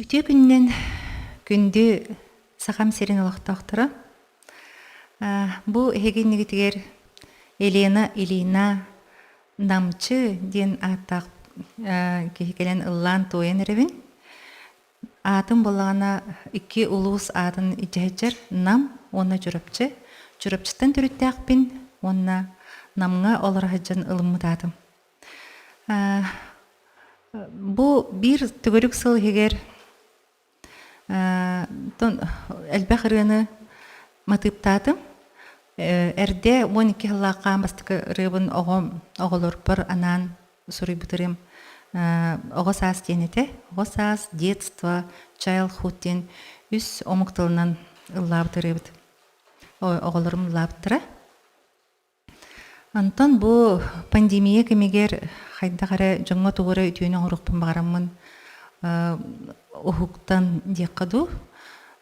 Үтө күннен күндү сахам серин олохтоохтора. Бу эгеннигитигер Илина намчы ден аттак кехикелен ыллаан тоен эребин. Атын боллагана 2 улуус атын ичэжер нам онна жүрөпчү. Жүрөпчүтен түрүттәкпин, онна намга олорахаджан ылыммытатым. Бу бир түгөрүк сыл егер элбэх рыны матыптатым. Эрде 12 хыллаакка бастыкы рыбын оголорпор анан сурый бутырым. Огосас денете, огосас, детство, childhood ден үс омуктылынан ыллабытырыбыт. Оголорум ыллабытыра. Антон бу пандемия кемегер хайдагара жоңго тугуры үтүүнү орукпун багараммын. Ухуктан декаду.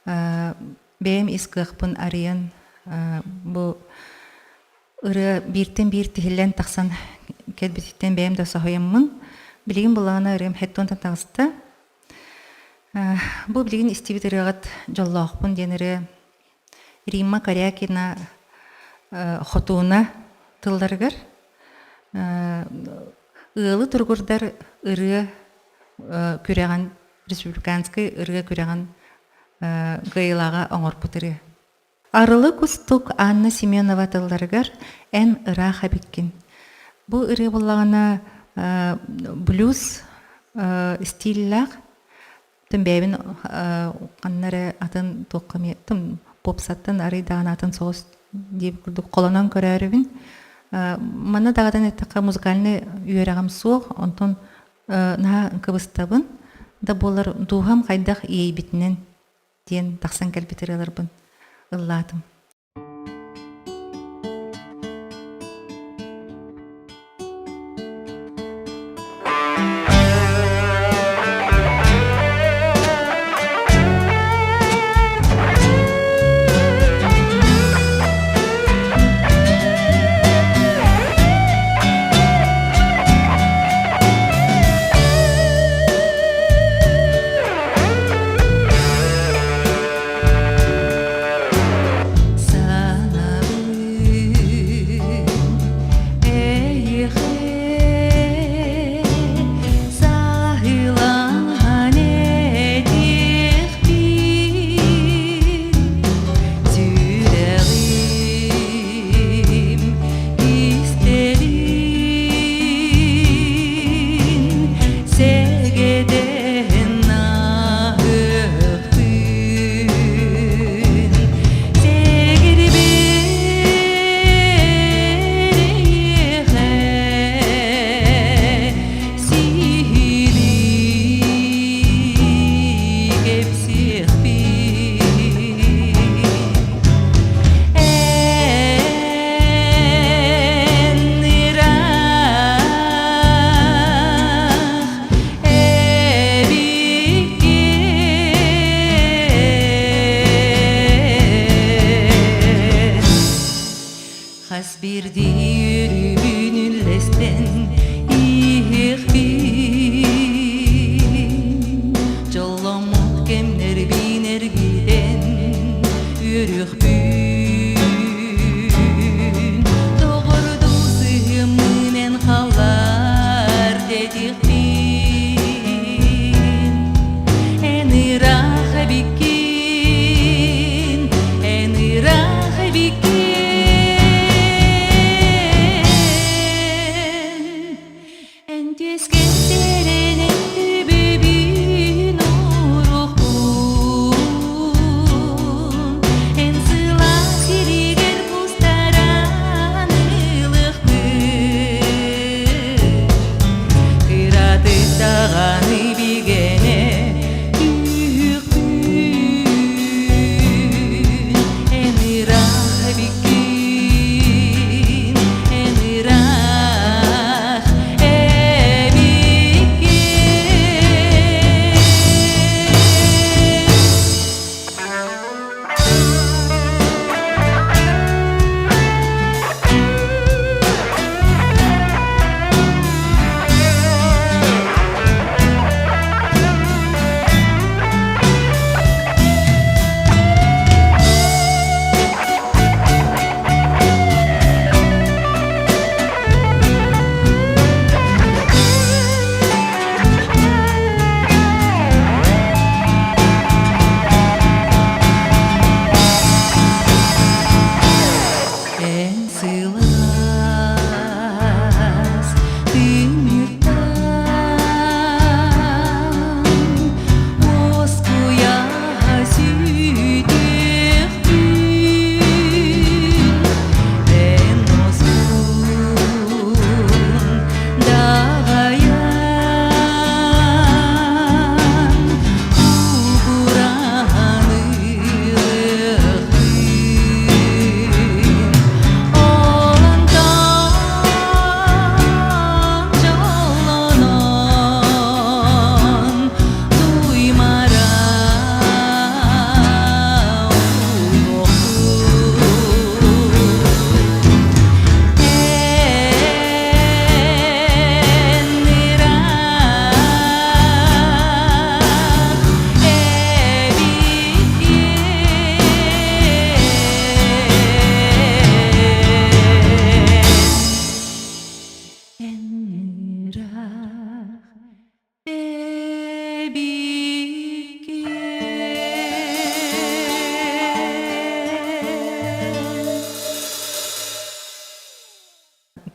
Бэм искыхпын арыян. Бу ыры биртен бир тихиллен таксан келбититтен бэм да сахаяммын. Билигин булана ырым хеттон тагыста. Бу билигин истибит ырыгат жоллоохпун денери Римма Корякина хотуна тылдарыгар. Ылы тургурдар ыры күрәгән республиканский ырыга күрәгән гыйлага оңорпутыры. Арылы кустук Анна Семенова тылдарыгар эн ыраха биткин. Бу ыры буллагана блюз стиллак төмбәбин каннары атын токками тым попсаттан арыйдан атын соос дип курдук колонон көрәрүбин. Мана дагыдан этка музыкальный үйрәгәм суох, онтон на кыбыстабын да болар духам кайдах ийбитнен ден таксан келбитерелербин ыллатым.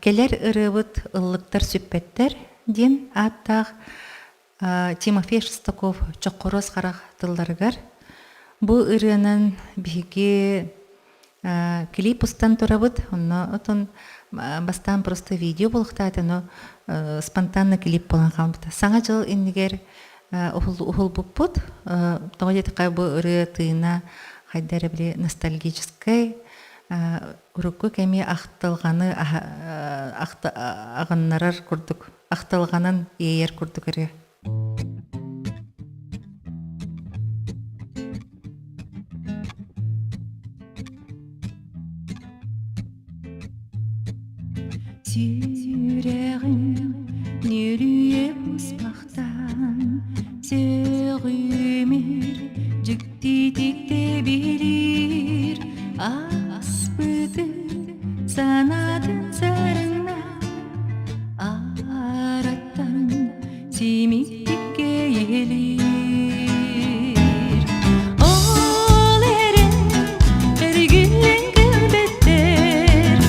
келер ырыбыт ыллыктар сүппеттер ден аттақ Тимофей Шестаков чоққороз қарақ тылларгар. Бұл ырынан биге клип устан турабыт, онно отон бастан просто видео болуқтады, но спонтанно клип болан қамбыта. Саңа жыл иннигер ухул бұппыт, тоғы жетіқай бұл ыры тыына хайдары біле ностальгическай, урукку кеме ақтылғаны ағыннарар күрдік, ақтылғанын ейер күрдік ыры. Sürəğim nürüye uspaqtan Sürümür cüktidikte bilir Aspıdı sanadın sarına Arattan simiktikke gelir Ol erin ergillen gülbetler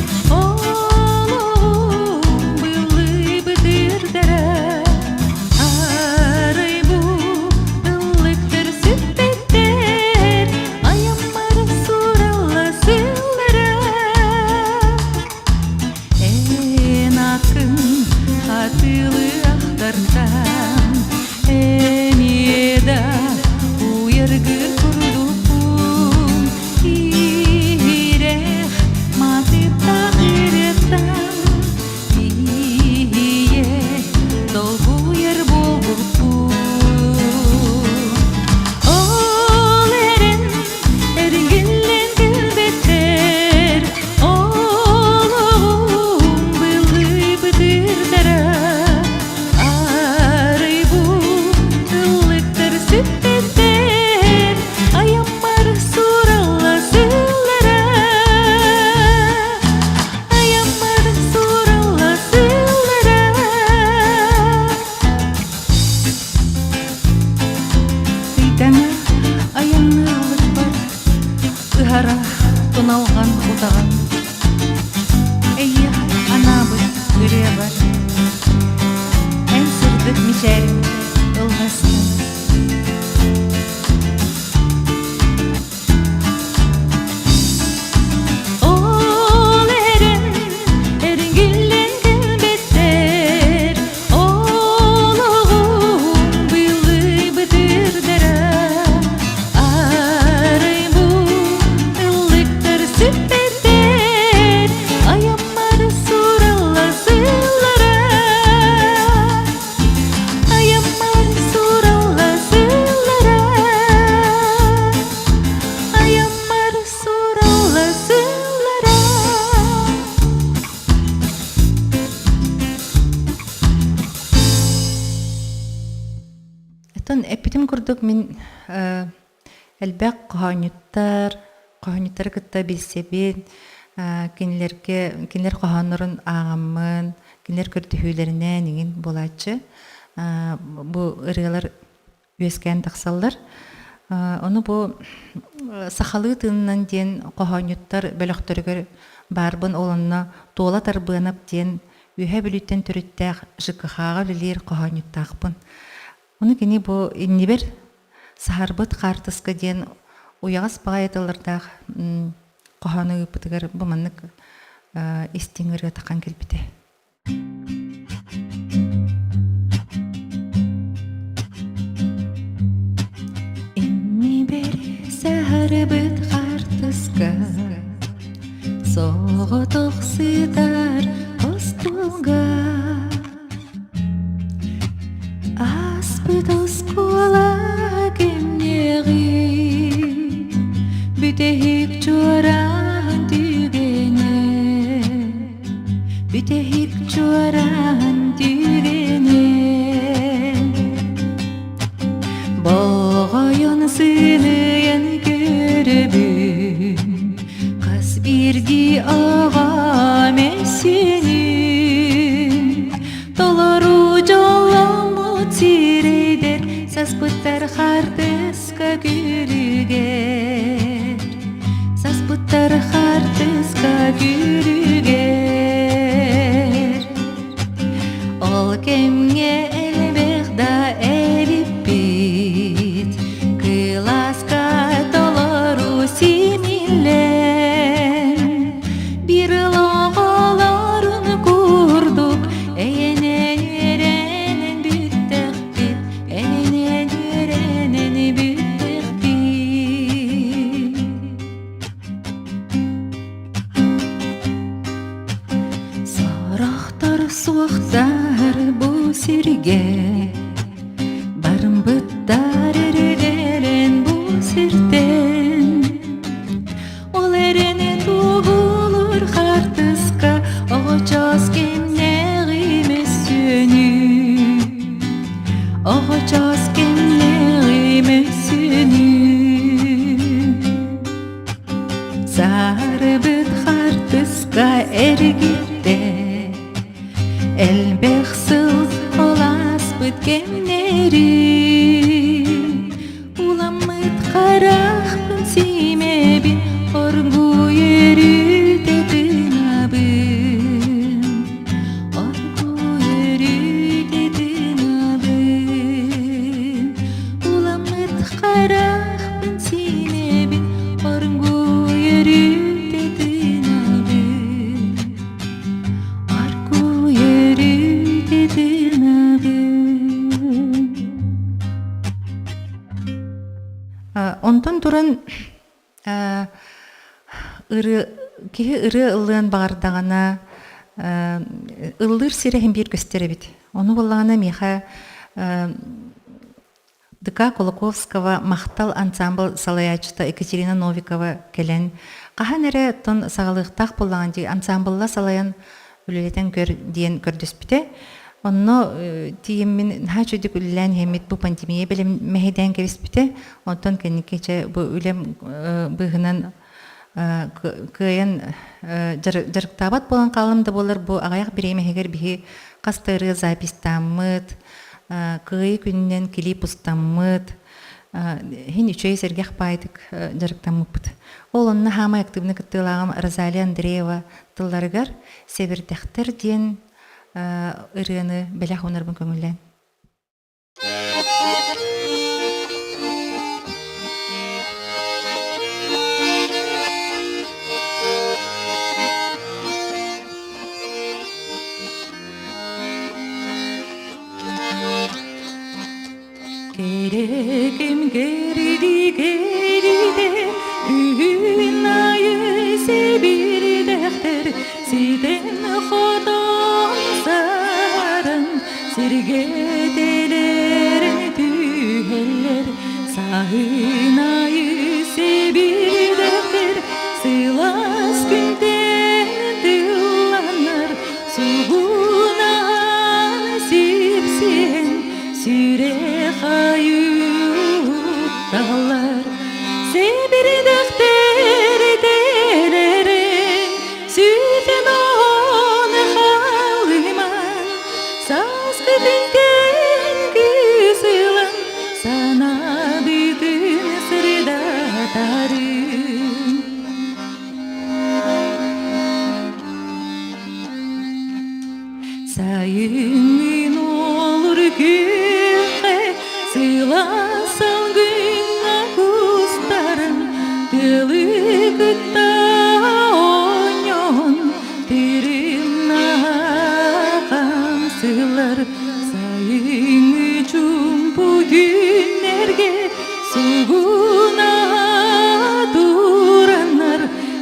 Тоналған отаған Әйе, анабы үре бар Ән сұрдық мешәрім ұлғастан Ол әрін әрінгілен кілбеттер Ол оғым бұйлы бұдырдара Süppeter ayamları suralla sıllara Ayamları suralla sıllara Ayamları suralla sıllara Etton epitim kurduk min elbaq Қоғанеттар кітті білсебен, кенлер қоғанырын ағамын, кенлер көрдіхүйлеріне неген болачы. Бұл ұрығалар өскен тақсалдар. Оны бұл сақалы тыңынан ден қоғанеттар бөліқтірігір барбын олынна тола тарбынып ден үйе біліттен түріттәқ жыққаға лілер қоғанеттақпын. Оны кені бұл иннебер сағарбыт қартысқы ден Уяғас бағайдылырдақ қоғаны ұпытығыр бұманық естеңірі таққан келбіде. Инни бір сәрбіт қартысқа Соғы тоқсыдар қостуға Аспыт осқола кемнеғи Bütehik cuaran düğene Bütehik cuaran düğene Bağayan sığıyan görübün Kas birdi ağam esenin Dolaru callamı tireder Saspıttar hardıska gülüger Saspıttar hardıska gülüger суақтар бұл серге барын бұттар әрелерен бұл сертен ол әренен туғылыр қартысқа оғычас кемнеғ емес сөні оғычас кемнеғ емес сөні сары бұт қартысқа әргетте Elbexsıl olas bütkemleri Ulamıt qaraqpın simebin Orgu yeri dedin abim Orgu yeri dedin abim Ulamıt qaraqpın simebin Orgu yeri dedin abim Orgu yeri dedin abim Ondan durun ыры ыллыан бағардағана ыллыр сирехин бир көстеребит. Оны болағана меха ДК Кулаковского мақтал ансамбл салаячыта Екатерина Новикова келен. Қахан әрі тон сағалықтақ болаған де ансамблла салаян үлелетен көр дейін көрдіспіте. Онно тиеммин хачудик үллән хемит бу пандемия белем мәһидән кебиспите. Онтон кенникече бу үлем быгынан кыйын жарыктабат болған қалымды болыр бу ағаяқ биремехегер бихи қастыры запистамыт, кыйы күннен клип устамыт, хин үчей сергех байдык жарыктамыппыт. Ол онна хама активны кыттылағым Розалия Андреева тылларыгар себірдәқтір ден ырыны бәләх онарбын көңіллән. Керекем кериде үн айы себірдәқтір сиден ходан сарын сергетелер түйелер сағын айы себірдәқтір сыйлас күнден тыланыр суғынан сипсен сүре қайутталар себірдәқтір делерін сүйтен оны қалыман сазғы дүнген күсілін сана бүтін сырдатарын сайын olur күнге сыйласан күнге кустарын тылы күтта ойнон тирин ағам сыйлар сайын чумпу күнерге сугуна туранар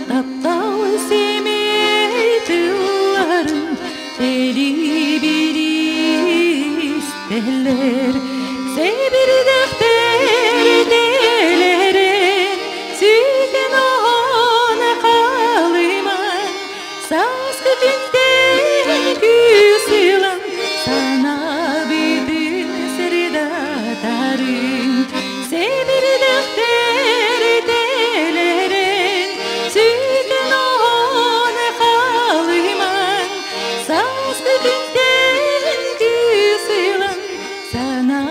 таптау семей тыларын тели biristler sebirдәқтер делерен сүйген оны қалыман сазғы күнден күсілін сана бүтін сырдатарын себірдәқтер делерен сүйген оны қалыман сазғы күнден күсілін сана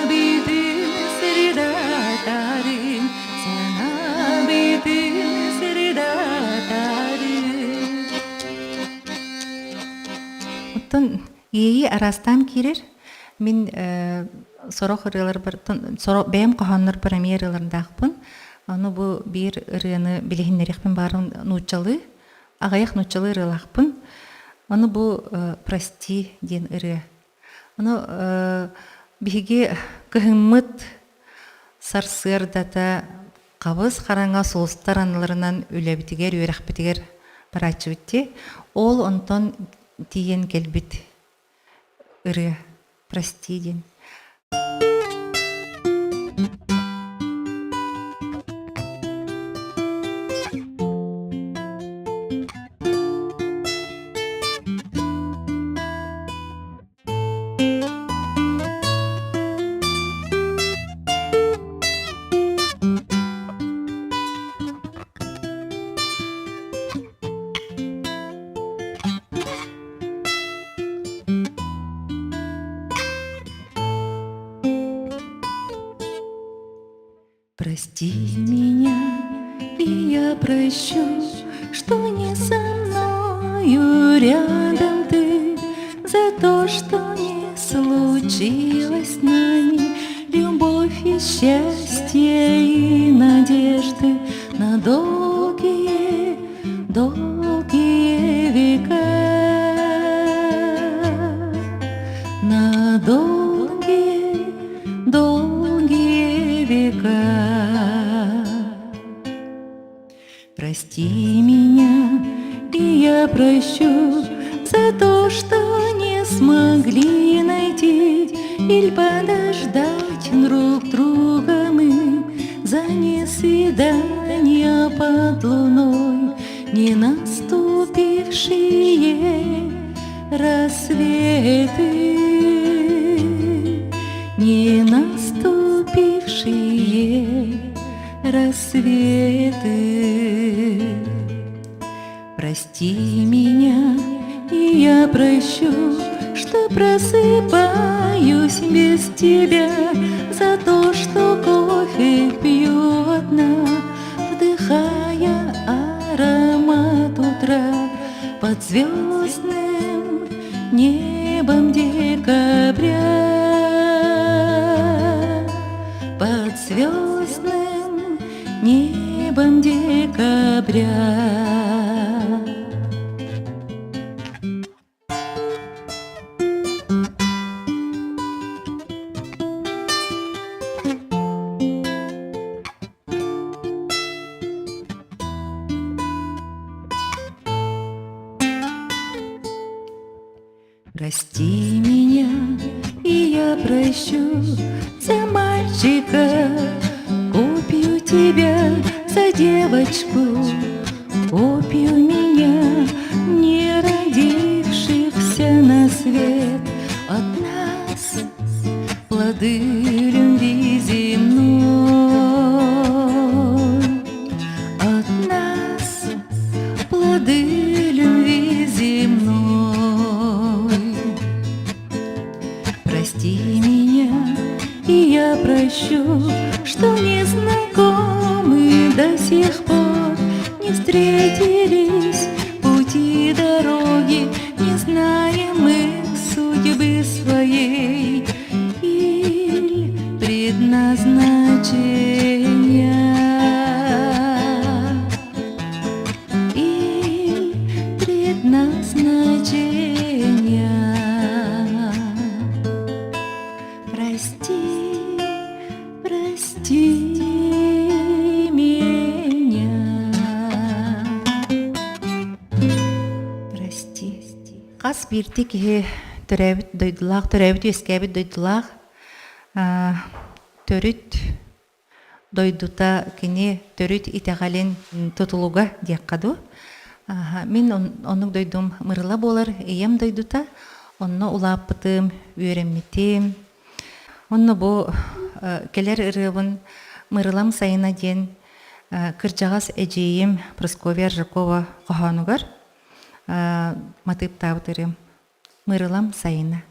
бүтін сырдатарын сана бүтін сырдатарын Оттон ии арастан кирер мен сорох ырылар бір бәйім қоханнар премьераларындақпын. Оны бұл бір ырыны білігіннерекпен барын нучалы, ағаяқ нучалы ырылақпын. Оны бұл прости ден ыры. Оны биһиги кыһыммыт сарсыардата қабыз қараңа солыстар аныларынан үләбітігер, үйрәқбітігер барачы бітті. Ол онтон тиен келбит ыры прости ден. Прости меня, и я прощу, что не со мною рядом ты, за то, что не случилось с нами любовь и счастье и надежды на долгие, долгие века, на долгие, долгие века. Прости меня, и я прощу за то, что не смогли найти или подождать друг друга мы за несвидания под луной, не наступившие рассветы, не наступившие рассветы. Прости меня, и я прощу, что просыпаюсь без тебя, за то, что кофе пью одна, вдыхая аромат утра под звездным небом декабря, под звездным небом декабря. Прости меня, и я прощу за мальчика, купю тебя за девочку, купю меня, не родившихся на свет от нас плоды любви земной, от нас плоды любви земной. Прости меня, и я прощу, что не знакомы до сих пор, не встретились пути дороги, не знаем мы судьбы своей или предназначения, или предназначения. Прости, прости меня. Прости. Қас бирти кихи төрәбит дойдулақ, төрәбит өскәбит дойдулақ, төрүт дойдута кини төрүт итәғален тутулуга дияккаду. Мен онук дойдум мырыла болар, ием дойдута, онно улаппытым, үйренмитим. Онно бу келер ырыбын мырылам сайына ден кыржагас эжейим Просковья Ржакова коханугар матып табытырым мырылам сайына.